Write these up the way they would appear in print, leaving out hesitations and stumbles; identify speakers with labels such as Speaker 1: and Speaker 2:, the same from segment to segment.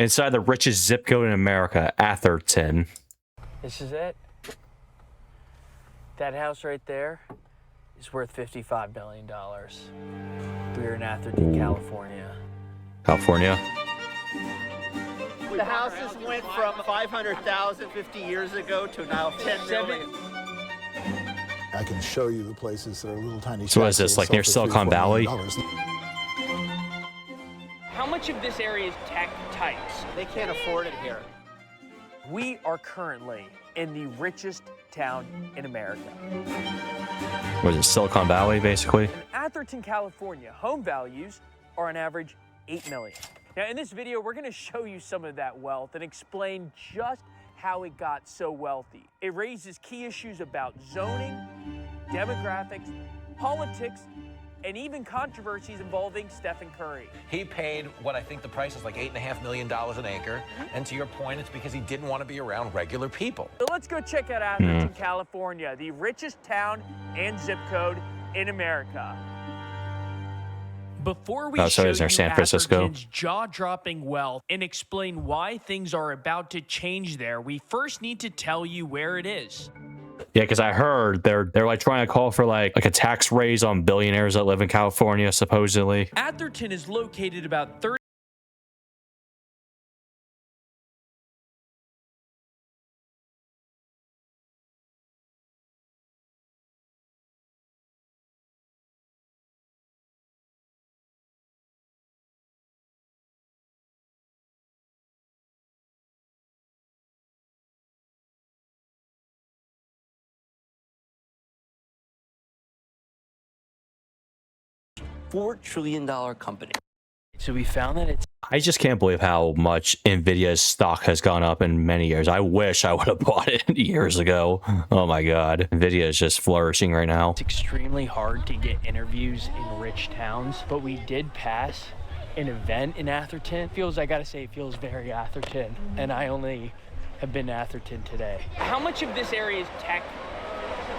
Speaker 1: Inside the richest zip code in America, Atherton.
Speaker 2: This is it. That house right there is worth $55 million. We're in Atherton, California.
Speaker 1: California.
Speaker 3: The houses went from 500,000 50 years ago to now 10 million.
Speaker 4: I can show you the places that are little tiny.
Speaker 1: So what is this, like near Silicon Valley?
Speaker 2: How much of this area is tech types?
Speaker 3: They can't afford it here.
Speaker 2: We are currently in the richest town in America.
Speaker 1: What is it, Silicon Valley, basically?
Speaker 2: In Atherton, California, home values are on average $8 million. Now, in this video, we're gonna show you some of that wealth and explain just how it got so wealthy. It raises key issues about zoning, demographics, politics, and even controversies involving Stephen Curry.
Speaker 5: He paid what I think the price is like $8.5 million an acre. And to your point, it's because he didn't want to be around regular people.
Speaker 2: So let's go check out Atherton, California, the richest town and zip code in America. Before we show you
Speaker 1: San Francisco.
Speaker 2: Atherton's jaw-dropping wealth and explain why things are about to change there, we first need to tell you where it is.
Speaker 1: Yeah, because I heard they're like trying to call for like a tax raise on billionaires that live in California, supposedly.
Speaker 2: Atherton is located about 30 $4 trillion company. So we found that it's...
Speaker 1: I just can't believe how much Nvidia's stock has gone up in many years. I wish I would have bought it years ago. Oh my God. Nvidia is just flourishing right now.
Speaker 2: It's extremely hard to get interviews in rich towns, but we did pass an event in Atherton. I gotta say, it feels very Atherton, and I only have been to Atherton today. How much of this area is tech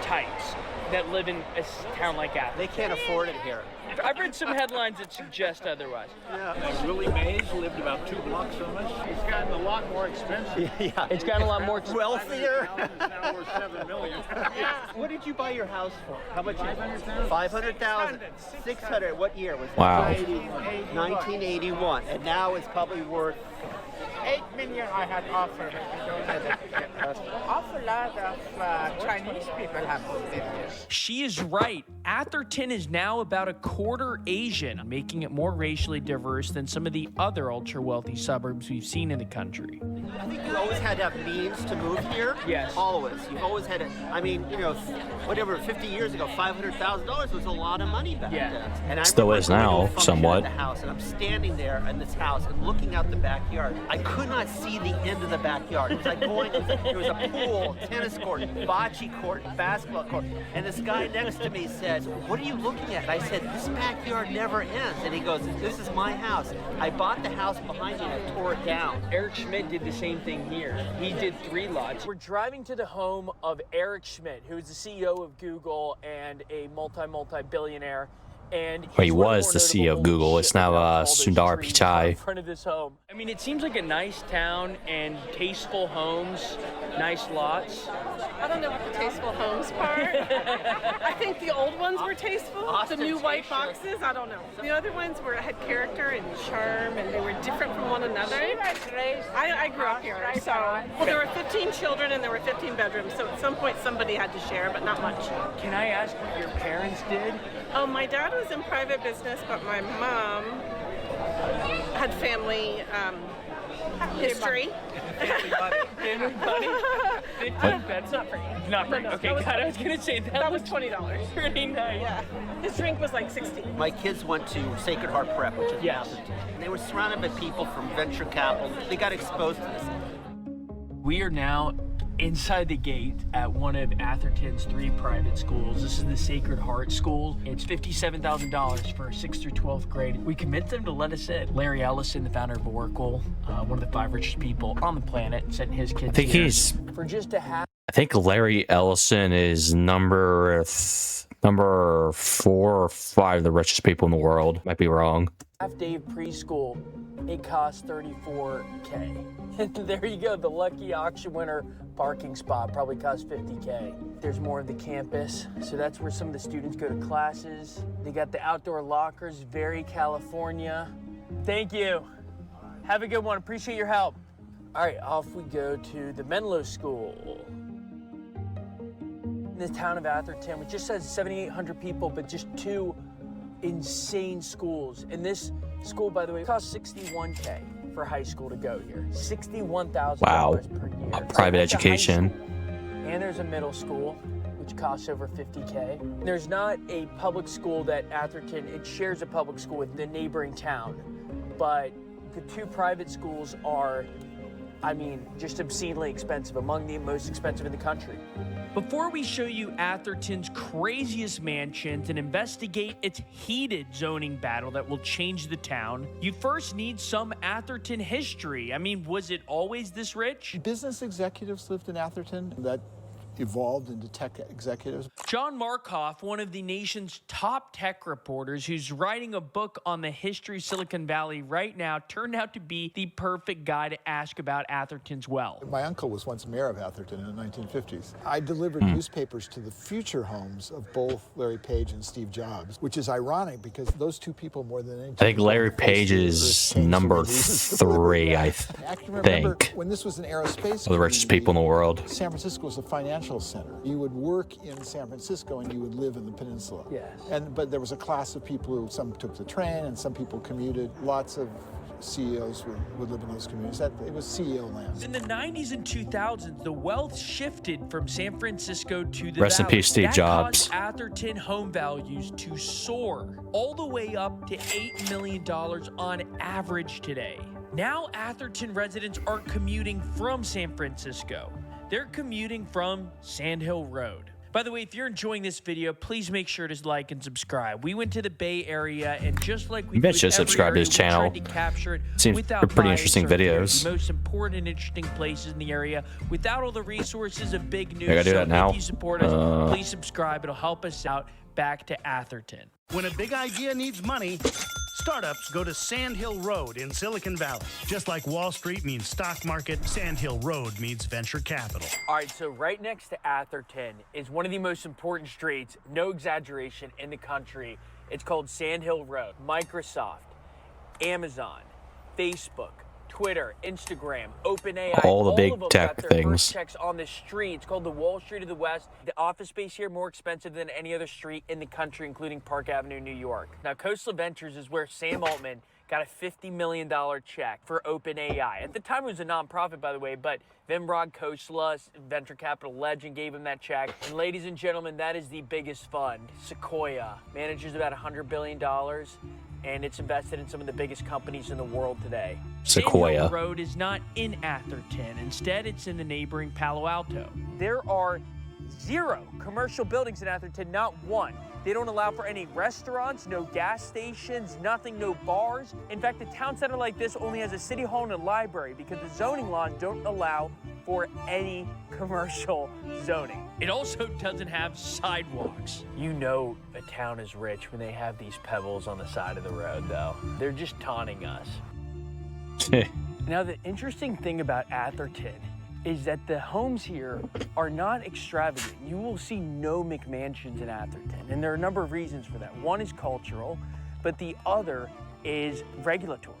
Speaker 2: types that live in a town like Atherton?
Speaker 3: They can't afford it here.
Speaker 2: I've read some headlines that suggest otherwise.
Speaker 3: Yeah.
Speaker 6: Willie Mays lived about 2 blocks from us. It's gotten a lot more expensive.
Speaker 3: Yeah.
Speaker 2: It's gotten a lot more expensive.
Speaker 3: Wealthier.
Speaker 6: Now we're 7 million.
Speaker 3: What did you buy your house for? How much? 500,000. 500,000. 600. What year was that?
Speaker 1: Wow.
Speaker 3: 1981. And now it's probably worth
Speaker 6: 8 million I had offered. Awful lot of Chinese people have moved in here.
Speaker 2: She is right. Atherton is now about a quarter Asian, making it more racially diverse than some of the other ultra-wealthy suburbs we've seen in the country.
Speaker 3: I think you always had to have means to move here.
Speaker 2: Yes.
Speaker 3: Always. You've always had it. I mean, you know, whatever, 50 years ago, $500,000 was a lot of money back then. And I
Speaker 1: Still
Speaker 3: remember
Speaker 1: is
Speaker 3: going to a
Speaker 1: now,
Speaker 3: function
Speaker 1: somewhat.
Speaker 3: at the house, and I'm standing there in this house and looking out the backyard. I could not see the end of the backyard. It was like going, there was a pool, tennis court, bocce court, basketball court. And this guy next to me says, "What are you looking at?" I said, "This backyard never ends." And he goes, "This is my house. I bought the house behind me and I tore it down."
Speaker 2: Eric Schmidt did the same thing here. He did 3 lots. We're driving to the home of Eric Schmidt, who is the CEO of Google and a multi-billionaire. And
Speaker 1: Well, he was the CEO of Google. It's now Sundar Pichai.
Speaker 2: In front of this home. I mean, it seems like a nice town and tasteful homes, nice lots.
Speaker 7: I don't know about the tasteful homes part. I think the old ones were tasteful. The new white boxes, I don't know. The other ones had character and charm, and they were different from one another. I grew up here, so well, there were 15 children and there were 15 bedrooms. So at some point somebody had to share, but not much.
Speaker 2: Can I ask what your parents did?
Speaker 7: Oh, my dad was in private business, but my mom had family history.
Speaker 2: Family money? 15 beds? Not for you. Not for you. Okay, God, I was going to say
Speaker 7: that was $20.
Speaker 2: pretty nice.
Speaker 7: Yeah. His drink was like 60.
Speaker 3: My kids went to Sacred Heart Prep, which is
Speaker 2: Yes.
Speaker 3: Atherton. And they were surrounded by people from venture capital. They got exposed to this.
Speaker 2: We are now inside the gate at one of Atherton's 3 private schools. This is the Sacred Heart School. It's $57,000 for 6th through 12th grade. We convinced them to let us in. Larry Ellison, the founder of Oracle, one of the 5 richest people on the planet, sent his kids
Speaker 1: I think
Speaker 2: here
Speaker 1: he's...
Speaker 2: for just a half.
Speaker 1: I think Larry Ellison is number 4 or 5 of the richest people in the world. Might be wrong.
Speaker 2: Half day of preschool, it costs $34K. And there you go, the lucky auction winner parking spot probably costs $50K. There's more of the campus, so that's where some of the students go to classes. They got the outdoor lockers, very California. Thank you. Have a good one, appreciate your help. All right, off we go to the Menlo School. In the town of Atherton, which just says 7,800 people, but just 2 insane schools. And this school, by the way, costs $61K for high school to go here. $61,000
Speaker 1: Wow.
Speaker 2: per year.
Speaker 1: A private
Speaker 2: That's a high
Speaker 1: education.
Speaker 2: school. And there's a middle school, which costs over $50K. There's not a public school that Atherton, it shares a public school with the neighboring town, but the 2 private schools are, I mean, just obscenely expensive, among the most expensive in the country. Before we show you Atherton's craziest mansions and investigate its heated zoning battle that will change the town, you first need some Atherton history. I mean, was it always this rich?
Speaker 4: Business executives lived in Atherton. That evolved into tech executives.
Speaker 2: John Markoff, one of the nation's top tech reporters who's writing a book on the history of Silicon Valley right now, turned out to be the perfect guy to ask about Atherton's wealth.
Speaker 4: My uncle was once mayor of Atherton in the 1950s. I delivered newspapers to the future homes of both Larry Page and Steve Jobs, which is ironic because those 2 people more than any.
Speaker 1: I think Larry Page is number 3, I think.
Speaker 4: When this was an aerospace
Speaker 1: One of the richest people in the world.
Speaker 4: San Francisco was a financial center. You would work in San Francisco and you would live in the peninsula.
Speaker 2: Yes.
Speaker 4: But there was a class of people who, some took the train and some people commuted. Lots of CEOs would live in those communities. It was CEO land.
Speaker 2: In the 90s and 2000s, the wealth shifted from San Francisco to the
Speaker 1: Rest in
Speaker 2: valley.
Speaker 1: peace, Steve
Speaker 2: That
Speaker 1: Jobs.
Speaker 2: caused Atherton home values to soar all the way up to $8 million on average today. Now Atherton residents aren't commuting from San Francisco. They're commuting from Sand Hill Road. By the way, if you're enjoying this video, please make sure to like and subscribe. We went to the Bay Area, and just like we
Speaker 1: You bet
Speaker 2: did
Speaker 1: you
Speaker 2: with every
Speaker 1: subscribe to
Speaker 2: area,
Speaker 1: his
Speaker 2: we
Speaker 1: channel.
Speaker 2: tried to capture it
Speaker 1: Seems
Speaker 2: without
Speaker 1: they're pretty
Speaker 2: bias
Speaker 1: interesting
Speaker 2: or fear.
Speaker 1: videos.
Speaker 2: The most important and interesting places in the area, without all the resources of big news.
Speaker 1: I gotta do
Speaker 2: So
Speaker 1: that now.
Speaker 2: if you support us, please subscribe. It'll help us out. Back to Atherton.
Speaker 8: When a big idea needs money, startups go to Sand Hill Road in Silicon Valley. Just like Wall Street means stock market, Sand Hill Road means venture capital.
Speaker 2: All right, so right next to Atherton is one of the most important streets, no exaggeration, in the country. It's called Sand Hill Road. Microsoft, Amazon, Facebook, Twitter, Instagram, OpenAI,
Speaker 1: All the big
Speaker 2: of them
Speaker 1: tech
Speaker 2: got their
Speaker 1: things.
Speaker 2: first checks on the street. It's called the Wall Street of the West. The office space here more expensive than any other street in the country, including Park Avenue, New York. Now, Coastal Ventures is where Sam Altman got a $50 million check for OpenAI. At the time, it was a nonprofit, by the way, but Vinrod Khosla, venture capital legend, gave him that check. And ladies and gentlemen, that is the biggest fund. Sequoia manages about $100 billion, and it's invested in some of the biggest companies in the world today.
Speaker 1: Sequoia.
Speaker 2: Sand Hill Road is not in Atherton. Instead, it's in the neighboring Palo Alto. There are 0 commercial buildings in Atherton, not one. They don't allow for any restaurants, no gas stations, nothing, no bars. In fact, a town center like this only has a city hall and a library because the zoning laws don't allow for any commercial zoning. It also doesn't have sidewalks. You know a town is rich when they have these pebbles on the side of the road, though. They're just taunting us. Now, the interesting thing about Atherton is that the homes here are not extravagant. You will see no McMansions in Atherton, and there are a number of reasons for that. One is cultural, but the other is regulatory.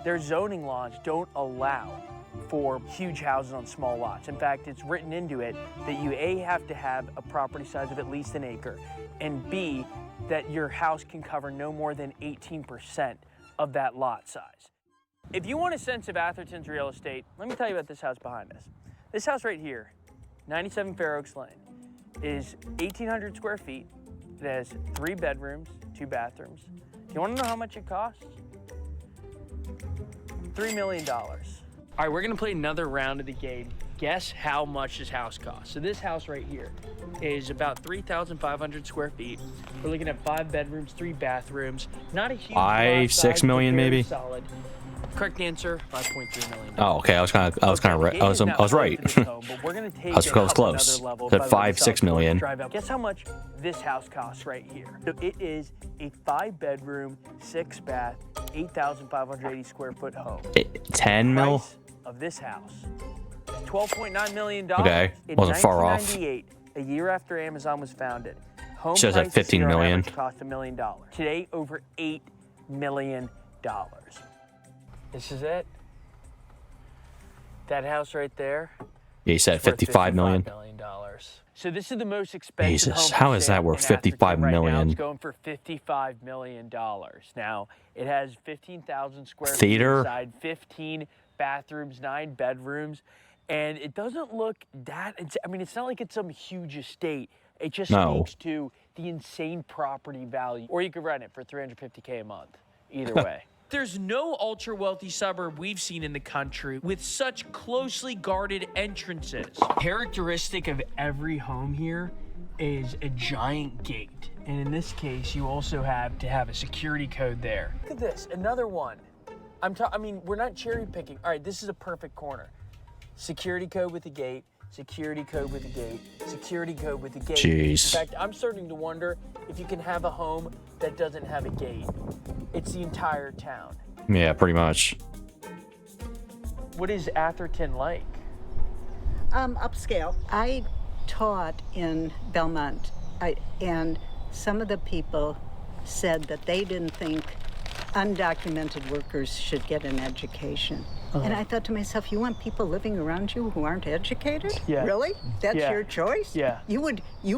Speaker 2: Their zoning laws don't allow for huge houses on small lots. In fact, it's written into it that you A, have to have a property size of at least an acre, and B, that your house can cover no more than 18% of that lot size. If you want a sense of Atherton's real estate, let me tell you about this house behind us. This house right here, 97 Fair Oaks Lane, is 1,800 square feet. It has 3 bedrooms, 2 bathrooms. You want to know how much it costs? $3 million. All right, we're gonna play another round of the game. Guess how much this house costs. So this house right here is about 3,500 square feet. We're looking at 5 bedrooms, 3 bathrooms. Not a huge lot
Speaker 1: 5, 6
Speaker 2: size, but
Speaker 1: million
Speaker 2: very
Speaker 1: maybe.
Speaker 2: solid. Correct answer, $5.3 million.
Speaker 1: Oh, okay. I was right. I was right.
Speaker 2: But we're gonna take
Speaker 1: I was
Speaker 2: it up
Speaker 1: close.
Speaker 2: another level.
Speaker 1: At
Speaker 2: By the way,
Speaker 1: $5, $6 million.
Speaker 2: drive out. Guess how much this house costs right here? So it is a 5-bedroom, 6-bath, 8,580 square foot home.
Speaker 1: 10 mil?
Speaker 2: Price of this house, $12.9 million.
Speaker 1: Okay,
Speaker 2: In
Speaker 1: wasn't far off.
Speaker 2: 1998, a year after Amazon was founded, home
Speaker 1: Shows at
Speaker 2: prices
Speaker 1: 15
Speaker 2: here on
Speaker 1: million.
Speaker 2: average cost $1 million. Today, over $8 million. This is it. That house right there.
Speaker 1: Yeah, he said
Speaker 2: is worth
Speaker 1: $55 million.
Speaker 2: $55 million. So this is the most expensive
Speaker 1: Jesus,
Speaker 2: home
Speaker 1: how
Speaker 2: for
Speaker 1: is
Speaker 2: sale
Speaker 1: that worth
Speaker 2: in Atherton
Speaker 1: $55
Speaker 2: right now.
Speaker 1: million?
Speaker 2: It's going for $55 million. Now, it has 15,000 square
Speaker 1: Theater?
Speaker 2: feet inside, 15 bathrooms, 9 bedrooms, and it doesn't look that, I mean, it's not like it's some huge estate. It just speaks to the insane property value. Or you could rent it for $350K a month. Either way. There's no ultra-wealthy suburb we've seen in the country with such closely guarded entrances. Characteristic of every home here is a giant gate. And in this case, you also have to have a security code there. Look at this, another one. I mean, we're not cherry picking. All right, this is a perfect corner. Security code with the gate, security code with the gate, security code with the gate.
Speaker 1: Jeez.
Speaker 2: In fact, I'm starting to wonder if you can have a home that doesn't have a gate. It's the entire town.
Speaker 1: Yeah, pretty much.
Speaker 2: What is Atherton like?
Speaker 9: Upscale. I taught in Belmont, and some of the people said that they didn't think undocumented workers should get an education. And I thought to myself, you want people living around you who aren't educated?
Speaker 2: Yeah.
Speaker 9: Really? That's
Speaker 2: Yeah.
Speaker 9: your choice?
Speaker 2: Yeah.
Speaker 9: You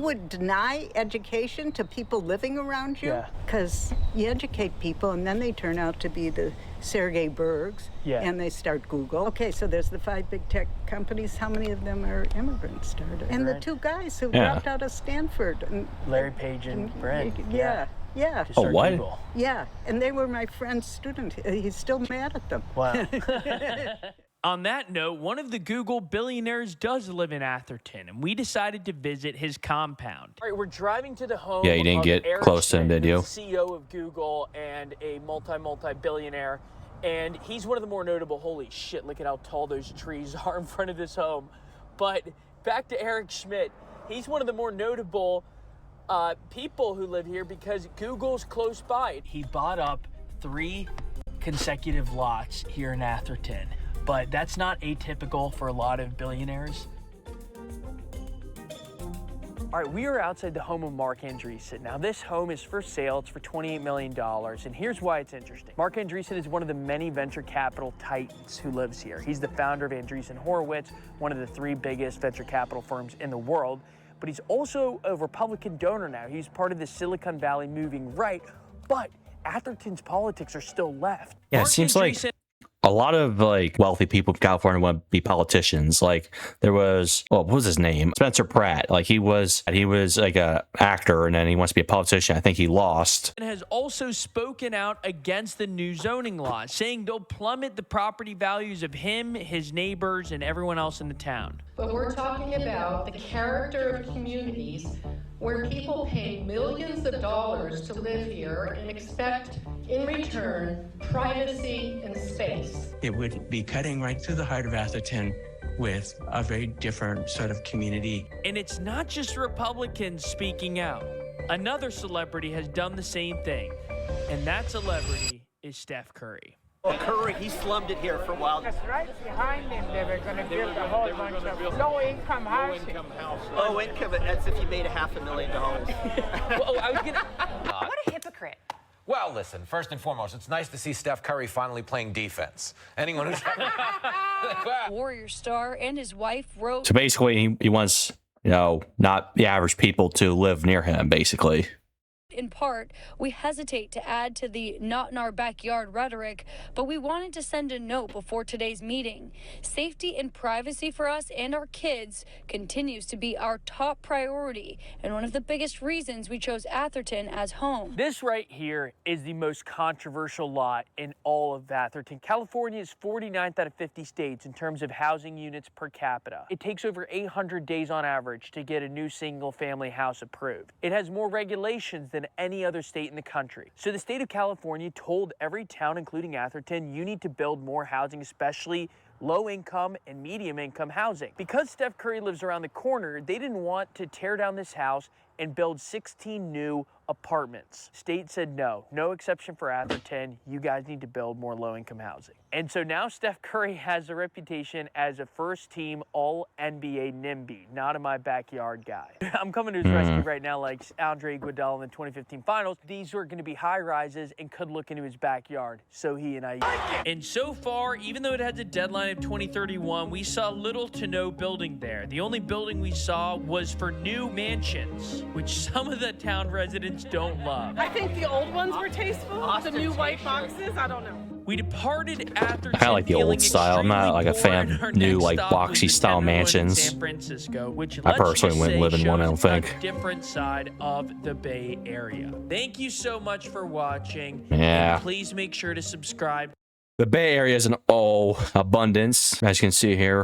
Speaker 9: would deny education to people living around you?
Speaker 2: Yeah.
Speaker 9: Because you educate people and then they turn out to be the Sergey Bergs,
Speaker 2: Yeah.
Speaker 9: and they start Google. Okay, so there's the 5 big tech companies. How many of them are immigrants started? And the 2 guys who dropped out of Stanford. And,
Speaker 2: Larry Page and Brent.
Speaker 9: Yeah.
Speaker 2: To
Speaker 1: Oh,
Speaker 2: start
Speaker 1: what?
Speaker 2: Google.
Speaker 9: Yeah, and they were my friend's student. He's still mad at them.
Speaker 2: Wow. On that note, one of the Google billionaires does live in Atherton, and we decided to visit his compound. All right, we're driving to the home
Speaker 1: Yeah, you didn't
Speaker 2: of
Speaker 1: get
Speaker 2: Eric
Speaker 1: close to him,
Speaker 2: Schmidt,
Speaker 1: did you?
Speaker 2: who's the CEO of Google and a multi-billionaire. And he's one of the more notable, holy shit, look at how tall those trees are in front of this home. But back to Eric Schmidt. He's one of the more notable people who live here because Google's close by. He bought up 3 consecutive lots here in Atherton, but that's not atypical for a lot of billionaires. All right, we are outside the home of Mark Andreessen. Now, this home is for sale. It's for $28 million, and here's why it's interesting. Mark Andreessen is one of the many venture capital titans who lives here. He's the founder of Andreessen Horowitz, one of the 3 biggest venture capital firms in the world, but he's also a Republican donor now. He's part of the Silicon Valley moving right, but Atherton's politics are still left.
Speaker 1: Yeah,
Speaker 2: Mark
Speaker 1: it seems like
Speaker 2: Andreessen-
Speaker 1: a lot of like wealthy people in California want to be politicians. Like there was, what was his name? Spencer Pratt. Like he was like a actor, and then he wants to be a politician. I think he lost.
Speaker 2: And has also spoken out against the new zoning laws, saying they'll plummet the property values of him, his neighbors, and everyone else in the town.
Speaker 10: But we're talking about the character of communities where people pay millions of dollars to live here and expect, in return, privacy and space.
Speaker 11: It would be cutting right through the heart of Atherton with a very different sort of community.
Speaker 2: And it's not just Republicans speaking out. Another celebrity has done the same thing, and that celebrity is Steph Curry.
Speaker 3: Oh, Curry, he slummed it here for a while.
Speaker 12: Because right behind them, they were going to build a whole bunch of low-income houses.
Speaker 3: Low income, that's if you made $500,000.
Speaker 2: Well, I was gonna...
Speaker 13: What a hypocrite.
Speaker 5: Well, listen, first and foremost, it's nice to see Steph Curry finally playing defense. Anyone who's...
Speaker 13: Warrior star and his wife wrote...
Speaker 1: So basically, he wants, not the average people to live near him, basically.
Speaker 13: In part, we hesitate to add to the not in our backyard rhetoric, but we wanted to send a note before today's meeting. Safety and privacy for us and our kids continues to be our top priority and one of the biggest reasons we chose Atherton as home.
Speaker 2: This right here is the most controversial lot in all of Atherton. California is 49th out of 50 states in terms of housing units per capita. It takes over 800 days on average to get a new single-family house approved. It has more regulations than any other state in the country. So the state of California told every town, including Atherton, you need to build more housing, especially low-income and medium-income housing. Because Steph Curry lives around the corner, they didn't want to tear down this house and build 16 new apartments. State said no exception for Atherton. You guys need to build more low-income housing. And so now Steph Curry has a reputation as a first-team All-NBA NIMBY, not in my backyard guy. I'm coming to his rescue right now like Andre Iguodala in the 2015 finals. These are going to be high-rises and could look into his backyard. So he and I. And so far, even though it has a deadline of 2031, we saw little to no building there. The only building we saw was for new mansions, which some of the town residents don't love.
Speaker 7: I think the old ones were tasteful. The new white boxes, I don't know.
Speaker 2: We departed Atherton.
Speaker 1: I like the old style. I'm not like a fan of new like boxy style mansions.
Speaker 2: San Francisco, which
Speaker 1: I personally wouldn't live in one, I don't think.
Speaker 2: A different side of the Bay Area. Thank you so much for watching.
Speaker 1: Yeah.
Speaker 2: And please make sure to subscribe.
Speaker 1: The Bay Area is in all abundance, as you can see here.